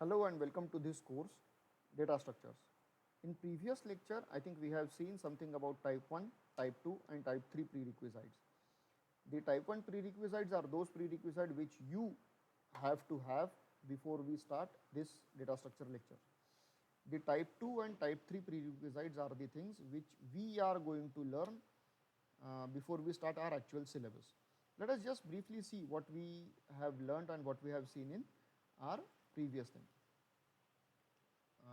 Hello and welcome to this course, Data Structures. In previous lecture, I think we have seen something about type 1, type 2 and type 3 prerequisites. The type 1 prerequisites are those prerequisites which you have to have before we start this data structure lecture. The type 2 and type 3 prerequisites are the things which we are going to learn before we start our actual syllabus. Let us just briefly see what we have learned and what we have seen in our previous thing.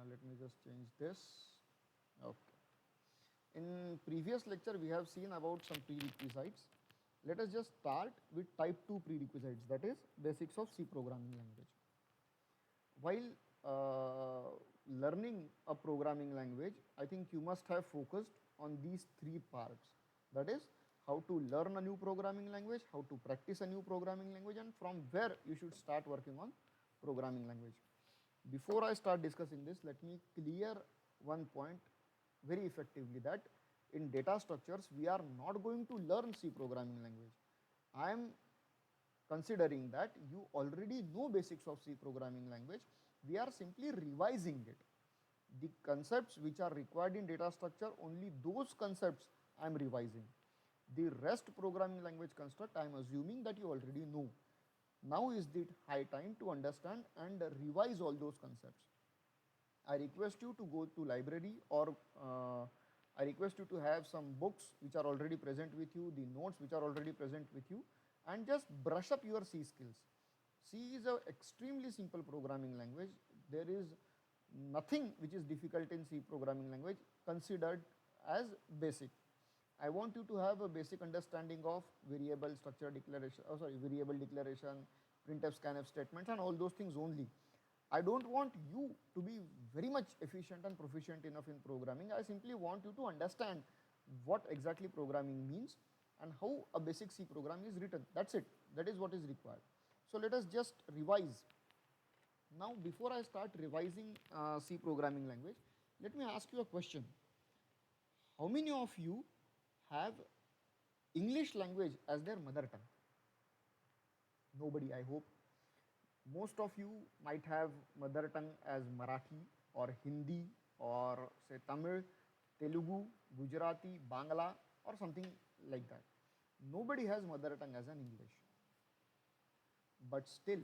Let me just change this. Okay. In previous lecture, we have seen about some prerequisites. Let us just start with type 2 prerequisites, that is basics of C programming language. While learning a programming language, I think you must have focused on these three parts. That is how to learn a new programming language, how to practice a new programming language, and from where you should start working on programming language. Before I start discussing this, let me clear one point very effectively, that in data structures, we are not going to learn C programming language. I am considering that you already know basics of C programming language. We are simply revising it. The concepts which are required in data structure, only those concepts I am revising. The rest programming language construct, I am assuming that you already know. Now is the high time to understand and revise all those concepts. I request you to go to library, or I request you to have some books which are already present with you, the notes which are already present with you, and just brush up your C skills. C is an extremely simple programming language. There is nothing which is difficult in C programming language considered as basic. I want you to have a basic understanding of variable structure declaration, variable declaration, printf, scanf statements and all those things only. I don't want you to be very much efficient and proficient enough in programming. I simply want you to understand what exactly programming means and how a basic C program is written. That's it. That is what is required. So let us just revise. Now, before I start revising C programming language, let me ask you a question. How many of you have English language as their mother tongue? Nobody, I hope. Most of you might have mother tongue as Marathi or Hindi or say Tamil, Telugu, Gujarati, Bangla or something like that. Nobody has mother tongue as an English. But still,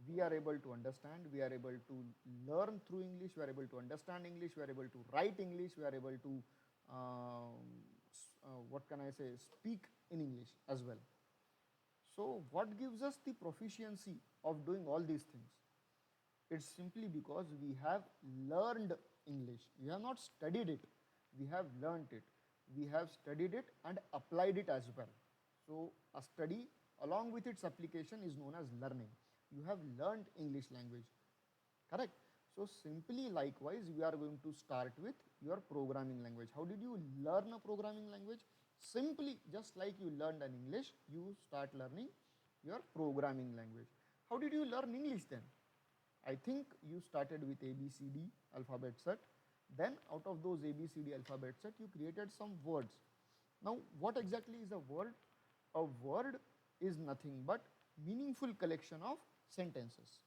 we are able to understand, we are able to learn through English, we are able to understand English, we are able to write English, we are able to, what can I say, speak in English as well. So what gives us the proficiency of doing all these things? It's simply because we have learned English. We have not studied it, we have learned it. We have studied it and applied it as well. So a study along with its application is known as learning. You have learned English language, correct? So simply likewise, we are going to start with your programming language. How did you learn a programming language? Simply, just like you learned an English, you start learning your programming language. How did you learn English then? I think you started with ABCD alphabet set. Then out of those ABCD alphabet set, you created some words. Now, what exactly is a word? A word is nothing but meaningful collection of sentences.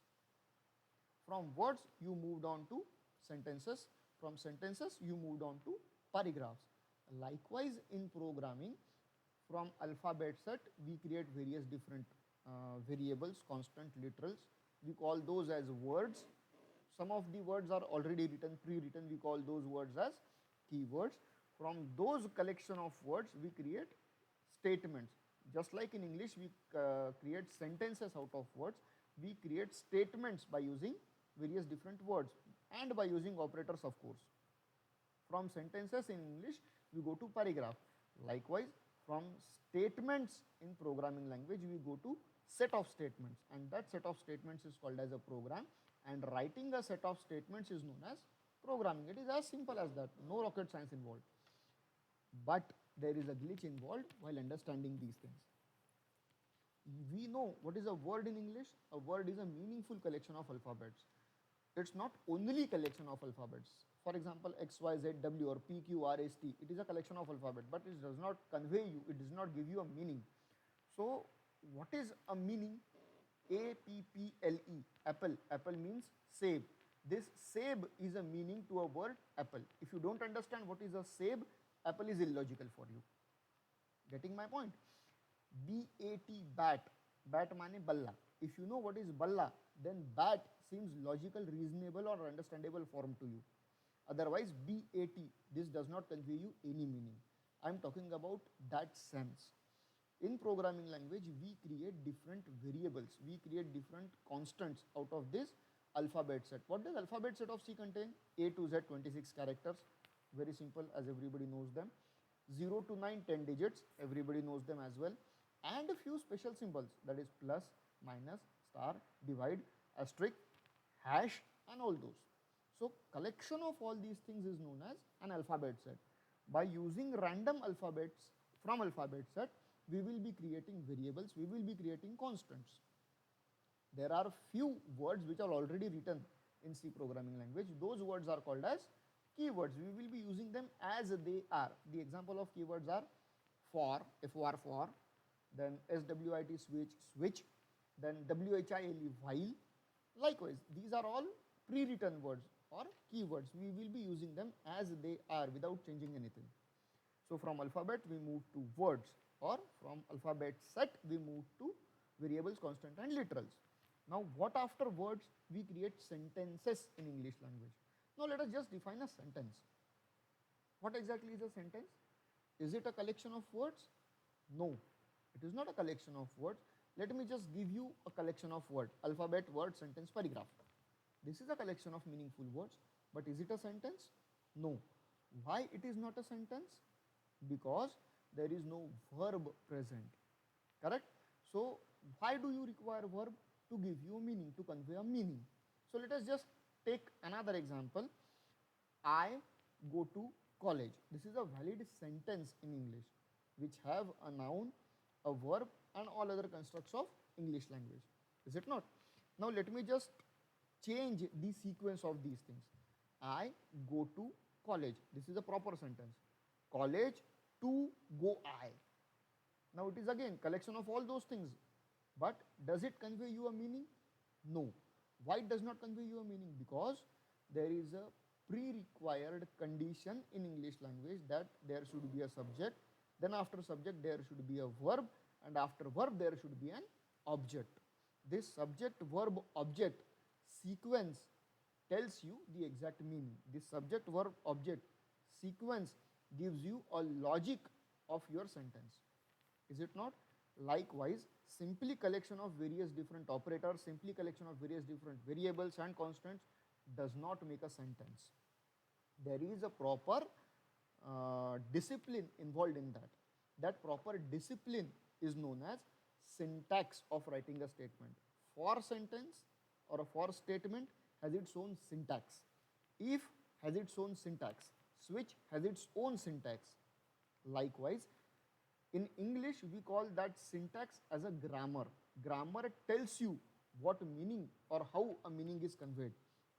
From words, you moved on to sentences. From sentences, you moved on to paragraphs. Likewise, in programming, from alphabet set, we create various different variables, constant, literals. We call those as words. Some of the words are already written, pre-written. We call those words as keywords. From those collection of words, we create statements. Just like in English, we create sentences out of words. We create statements by using various different words and by using operators, of course. From sentences in English, we go to paragraph. Likewise, from statements in programming language, we go to set of statements, and that set of statements is called as a program, and writing a set of statements is known as programming. It is as simple as that, no rocket science involved. But there is a glitch involved while understanding these things. We know what is a word in English. A word is a meaningful collection of alphabets. It's not only collection of alphabets. For example, X, Y, Z, W or P, Q, R, S, T. It is a collection of alphabet, but it does not convey you, it does not give you a meaning. So what is a meaning? Apple. Apple. Apple means save. This save is a meaning to a word apple. If you don't understand what is a save, apple is illogical for you. Getting my point? B-A-T, bat. Bat mane balla. If you know what is balla, then bat seems logical, reasonable or understandable form to you. Otherwise, B-A-T, this does not convey you any meaning. I am talking about that sense. In programming language, we create different variables. We create different constants out of this alphabet set. What does alphabet set of C contain? A to Z, 26 characters. Very simple, as everybody knows them. 0 to 9, 10 digits. Everybody knows them as well. And a few special symbols, that is plus, minus, star, divide, asterisk, hash, and all those. So collection of all these things is known as an alphabet set. By using random alphabets from alphabet set, we will be creating variables, we will be creating constants. There are few words which are already written in C programming language. Those words are called as keywords. We will be using them as they are. The example of keywords are for, F-O-R for, then S-W-I-T switch, switch, then W-H-I-L-E while. Likewise, these are all pre-written words or keywords. We will be using them as they are without changing anything. So from alphabet we move to words, or from alphabet set we move to variables, constant and literals. Now what after words? We create sentences in English language. Now let us just define a sentence. What exactly is a sentence? Is it a collection of words? No, it is not a collection of words. Let me just give you a collection of words. Alphabet, word, sentence, paragraph. This is a collection of meaningful words, but is it a sentence? No. Why it is not a sentence? Because there is no verb present. Correct? So why do you require verb? To give you a meaning, to convey a meaning. So let us just take another example. I go to college. This is a valid sentence in English which have a noun, a verb and all other constructs of English language. Is it not? Now let me just change the sequence of these things. I go to college. This is a proper sentence. College to go I. Now it is again collection of all those things. But does it convey you a meaning? No. Why it does not convey you a meaning? Because there is a pre-required condition in English language that there should be a subject, then after subject there should be a verb, and after verb there should be an object. This subject, verb, object sequence tells you the exact meaning. This subject, verb, object sequence gives you a logic of your sentence. Is it not? Likewise, simply collection of various different operators, simply collection of various different variables and constants does not make a sentence. There is a proper discipline involved in that. That proper discipline is known as syntax of writing a statement. For sentence or a for statement has its own syntax. If has its own syntax. Switch has its own syntax. Likewise, in English, we call that syntax as a grammar. Grammar tells you what meaning or how a meaning is conveyed.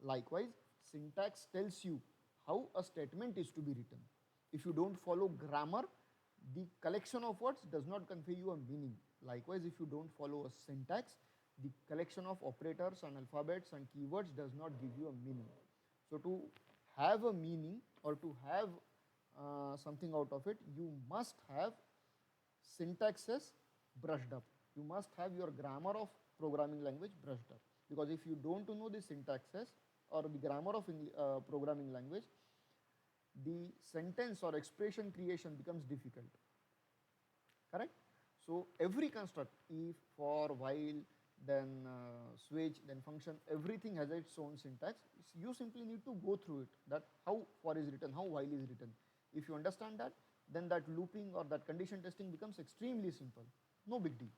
Likewise, syntax tells you how a statement is to be written. If you don't follow grammar, the collection of words does not convey you a meaning. Likewise, if you don't follow a syntax, the collection of operators and alphabets and keywords does not give you a meaning. So to have a meaning or to have something out of it, you must have syntaxes brushed up. You must have your grammar of programming language brushed up. Because if you don't know the syntaxes or the grammar of programming language, the sentence or expression creation becomes difficult. Correct? So every construct, if, for, while, then switch, then function, everything has its own syntax. You simply need to go through it, that how for is written, how while is written. If you understand that, then that looping or that condition testing becomes extremely simple. No big deal.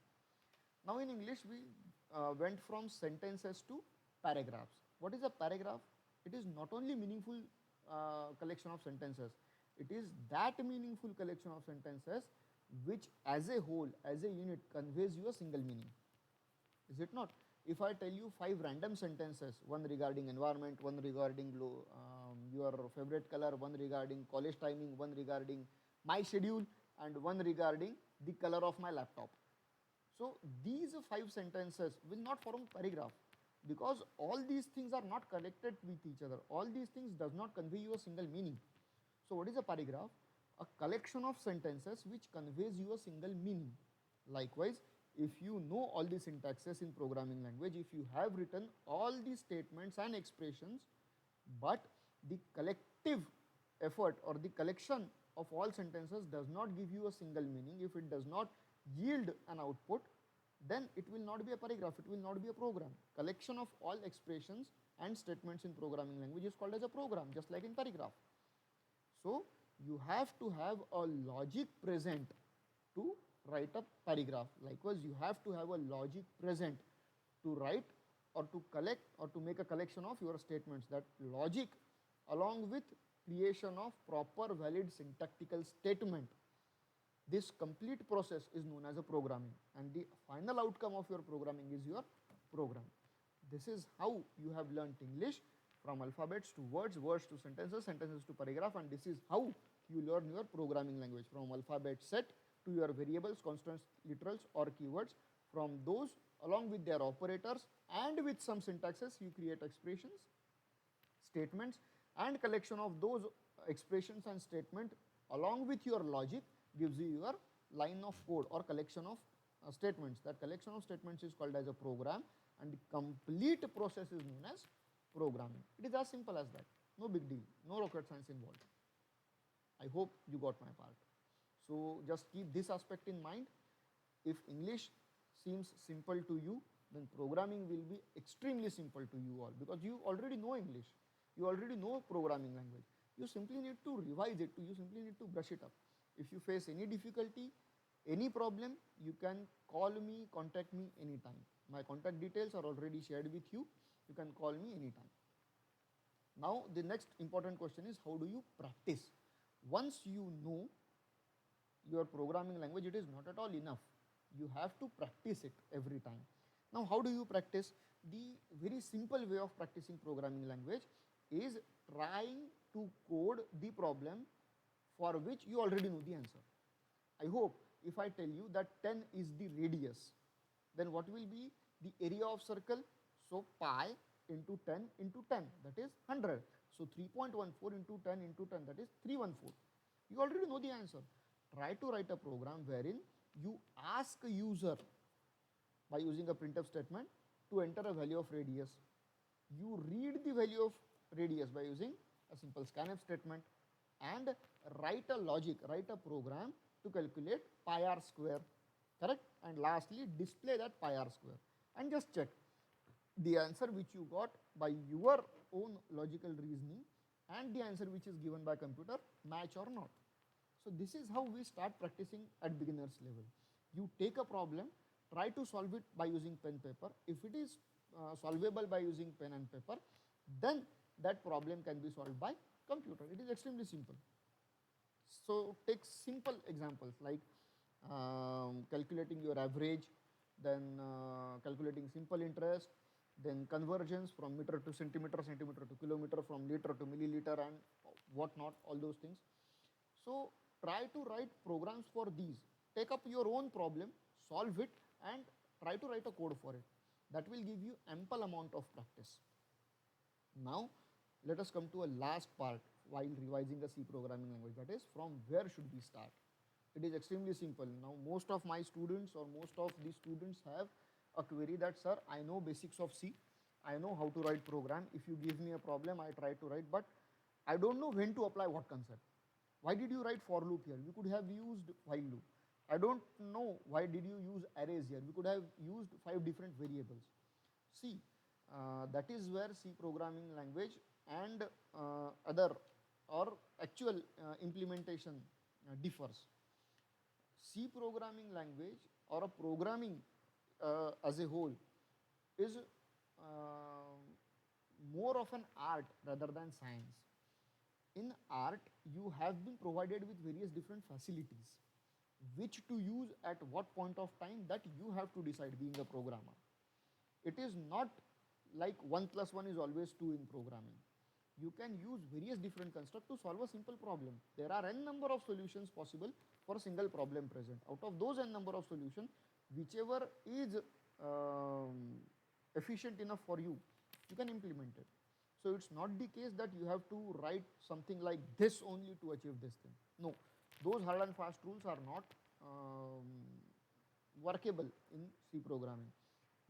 Now in English, we went from sentences to paragraphs. What is a paragraph? It is not only meaningful collection of sentences, it is that meaningful collection of sentences which as a whole, as a unit, conveys you a single meaning. Is it not? If I tell you 5 random sentences, one regarding environment, one regarding your favorite color, one regarding college timing, one regarding my schedule, and one regarding the color of my laptop. So these 5 sentences will not form paragraph because all these things are not connected with each other. All these things does not convey you a single meaning. So what is a paragraph? A collection of sentences which conveys you a single meaning. Likewise, if you know all the syntaxes in programming language, if you have written all the statements and expressions, but the collective effort or the collection of all sentences does not give you a single meaning, if it does not yield an output, then it will not be a paragraph, it will not be a program. Collection of all expressions and statements in programming language is called as a program, just like in paragraph. So you have to have a logic present to write a paragraph. Likewise, you have to have a logic present to write or to collect or to make a collection of your statements. That logic along with creation of proper valid syntactical statement, this complete process is known as a programming, and the final outcome of your programming is your program. This is how you have learnt English, from alphabets to words, words to sentences, sentences to paragraph, and this is how you learn your programming language, from alphabet set to your variables, constants, literals or keywords. From those, along with their operators and with some syntaxes, you create expressions, statements, and collection of those expressions and statement along with your logic gives you your line of code or collection of statements. That collection of statements is called as a program, and the complete process is known as programming. It is as simple as that. No big deal, no rocket science involved. I hope you got my part. So just keep this aspect in mind. If English seems simple to you, then programming will be extremely simple to you all, because you already know English. You already know programming language. You simply need to revise it, you simply need to brush it up. If you face any difficulty, any problem, you can call me, contact me anytime. My contact details are already shared with you. You can call me anytime. Now the next important question is, how do you practice? Once you know your programming language, it is not at all enough. You have to practice it every time. Now how do you practice? The very simple way of practicing programming language is trying to code the problem for which you already know the answer. I hope if I tell you that 10 is the radius, then what will be the area of circle? So pi into 10 into 10, that is 100. So 3.14 into 10 into 10, that is 314. You already know the answer. Try to write a program wherein you ask a user by using a printf statement to enter a value of radius. You read the value of radius by using a simple scanf statement, and write a logic, write a program to calculate pi r square, correct? And lastly, display that pi r square and just check the answer which you got by your own logical reasoning and the answer which is given by computer match or not. So this is how we start practicing at beginners level. You take a problem, try to solve it by using pen paper. If it is solvable by using pen and paper, then that problem can be solved by computer. It is extremely simple. So take simple examples like calculating your average, then calculating simple interest, then conversions from meter to centimeter, centimeter to kilometer, from liter to milliliter, and whatnot, all those things. So try to write programs for these. Take up your own problem, solve it, and try to write a code for it. That will give you ample amount of practice. Now let us come to a last part while revising a C programming language, that is, from where should we start? It is extremely simple. Now most of my students or most of the students have a query that, sir, I know basics of C, I know how to write program. If you give me a problem, I try to write, but I don't know when to apply what concept. Why did you write for loop here? You could have used while loop. I don't know why did you use arrays here. We could have used 5 different variables. See, that is where C programming language and other or actual implementation differs. C programming language or a programming as a whole is more of an art rather than science. In art, you have been provided with various different facilities which to use at what point of time, that you have to decide being a programmer. It is not like 1 plus 1 is always 2 in programming. You can use various different constructs to solve a simple problem. There are n number of solutions possible for a single problem present. Out of those n number of solutions, whichever is efficient enough for you, you can implement it. So it's not the case that you have to write something like this only to achieve this thing. No, those hard and fast rules are not workable in C programming.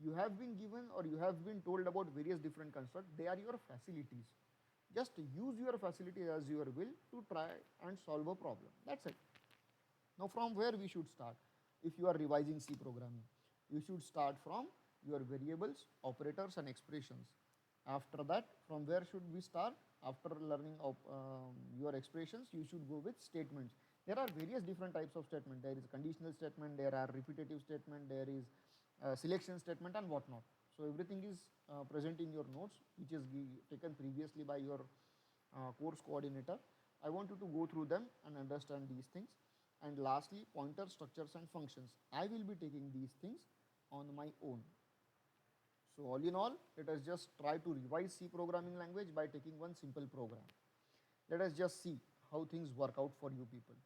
You have been given or you have been told about various different constructs. They are your facilities. Just use your facility as your will to try and solve a problem. That's it. Now from where we should start? If you are revising C programming, you should start from your variables, operators and expressions. After that, from where should we start? After learning of your expressions, you should go with statements. There are various different types of statement. There is a conditional statement, there are repetitive statement, there is selection statement and whatnot. So everything is present in your notes, which is taken previously by your course coordinator. I want you to go through them and understand these things. And lastly, pointer structures and functions. I will be taking these things on my own. So all in all, let us just try to revise C programming language by taking one simple program. Let us just see how things work out for you people.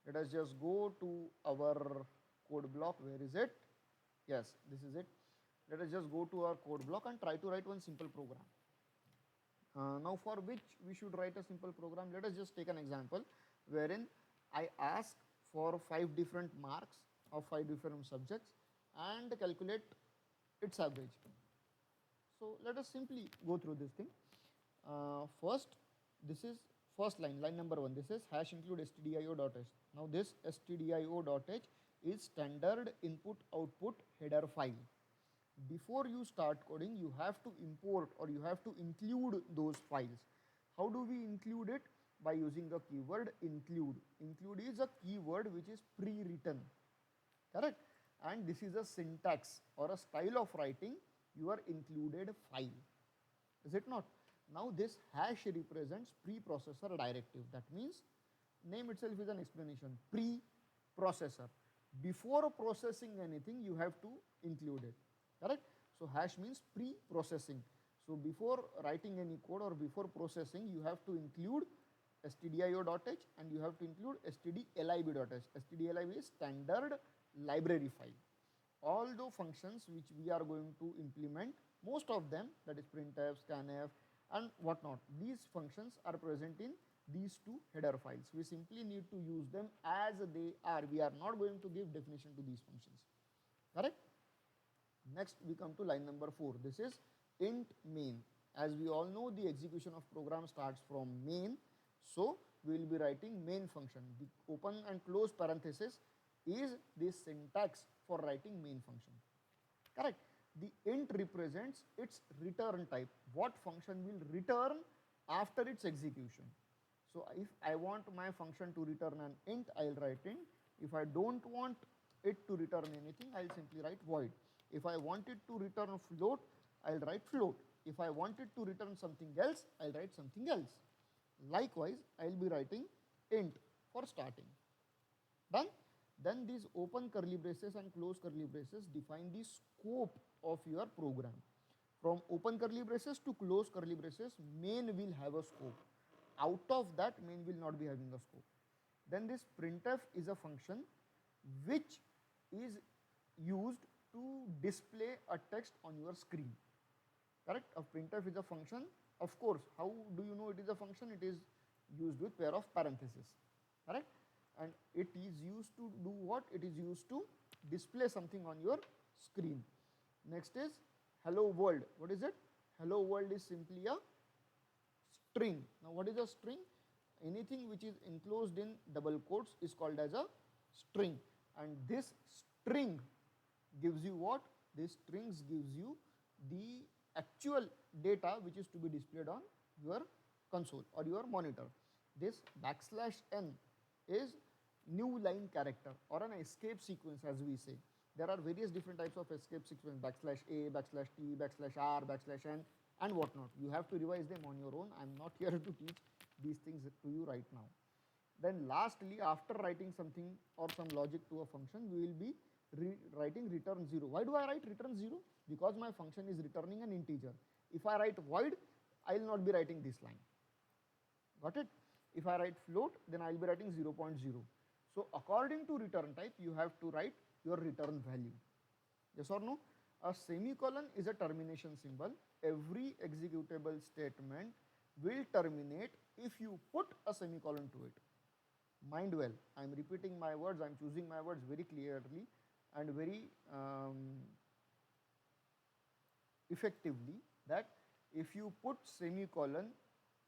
Let us just go to our code block. Where is it? Yes, this is it. Let us just go to our code block and try to write one simple program. Now for which we should write a simple program, let us just take an example wherein I ask for 5 different marks of 5 different subjects and calculate its average. So let us simply go through this thing. First, this is first line, line number 1. This is hash include stdio.h. Now this stdio.h is standard input output header file. Before you start coding, you have to import or you have to include those files. How do we include it? By using the keyword include. Include is a keyword which is pre-written, correct? And this is a syntax or a style of writing your included file, is it not? Now this hash represents preprocessor directive. That means name itself is an explanation, pre-processor. Before processing anything, you have to include it, correct? So hash means pre-processing. So before writing any code or before processing, you have to include stdio.h and you have to include stdlib.h. stdlib is standard library file. All the functions which we are going to implement, most of them, that is printf, scanf and whatnot, these functions are present in these 2 header files. We simply need to use them as they are. We are not going to give definition to these functions, correct? Next we come to line number 4. This is int main. As we all know, the execution of program starts from main. So we will be writing main function. The open and close parenthesis is the syntax for writing main function, correct? The int represents its return type. What function will return after its execution? So if I want my function to return an int, I will write int. If I don't want it to return anything, I will simply write void. If I want it to return a float, I will write float. If I want it to return something else, I will write something else. Likewise, I will be writing int for starting. Done? Then these open curly braces and close curly braces define the scope of your program. From open curly braces to close curly braces, main will have a scope. Out of that, main will not be having a scope. Then this printf is a function which is used to display a text on your screen, correct? A printf is a function. Of course, how do you know it is a function? It is used with pair of parentheses, correct? And it is used to do what? It is used to display something on your screen. Next is hello world. What is it? Hello world is simply a string. Now what is a string? Anything which is enclosed in double quotes is called as a string. And this string gives you what? This strings gives you the actual data which is to be displayed on your console or your monitor. This \n is new line character or an escape sequence, as we say. There are various different types of escape sequence, \a, \t, \r, \n and whatnot. You have to revise them on your own. I am not here to teach these things to you right now. Then lastly, after writing something or some logic to a function, we will be writing return 0. Why do I write return 0? Because my function is returning an integer. If I write void, I will not be writing this line. Got it? If I write float, then I will be writing 0.0. So according to return type, you have to write your return value. Yes or no? A semicolon is a termination symbol. Every executable statement will terminate if you put a semicolon to it. Mind well, I am repeating my words, I am choosing my words very clearly and very effectively, that if you put semicolon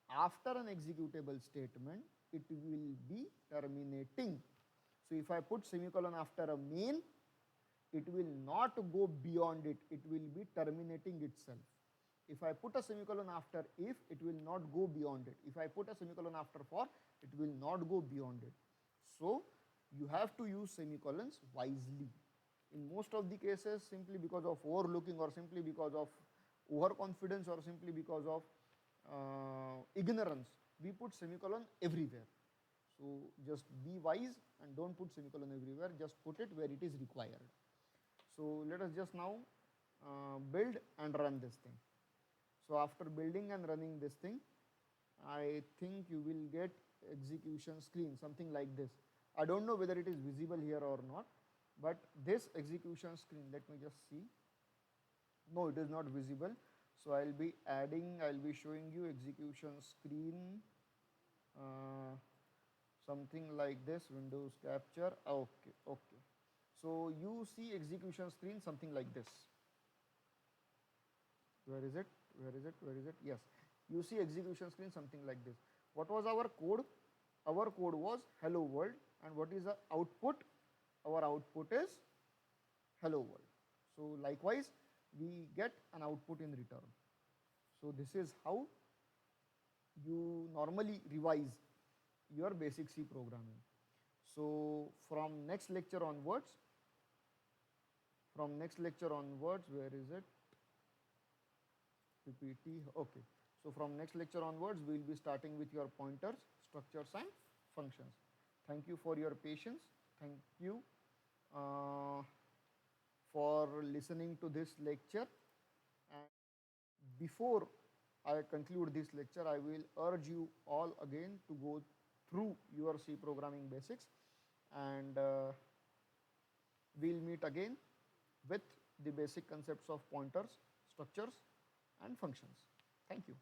after an executable statement, it will be terminating. So if I put semicolon after a main, it will not go beyond it, it will be terminating itself. If I put a semicolon after if, it will not go beyond it. If I put a semicolon after for, it will not go beyond it. So you have to use semicolons wisely. In most of the cases, simply because of overlooking, or simply because of overconfidence, or simply because of ignorance, we put semicolon everywhere. So just be wise and don't put semicolon everywhere, just put it where it is required. So let us just now build and run this thing. So after building and running this thing, I think you will get execution screen, something like this. I don't know whether it is visible here or not, but this execution screen, let me just see. No, it is not visible. So I'll be adding, I'll be showing you execution screen, something like this, Windows capture. Okay, okay. So you see execution screen something like this. Where is it? Where is it? Where is it? Yes. You see execution screen something like this. What was our code? Our code was hello world. And what is the output? Our output is hello world. So likewise, we get an output in return. So this is how you normally revise your basic C programming. So from next lecture onwards, where is it? PPT, okay. So from next lecture onwards, we will be starting with your pointers, structures and functions. Thank you for your patience. Thank you for listening to this lecture. And before I conclude this lecture, I will urge you all again to go through your C programming basics, and we'll meet again with the basic concepts of pointers, structures and functions. Thank you.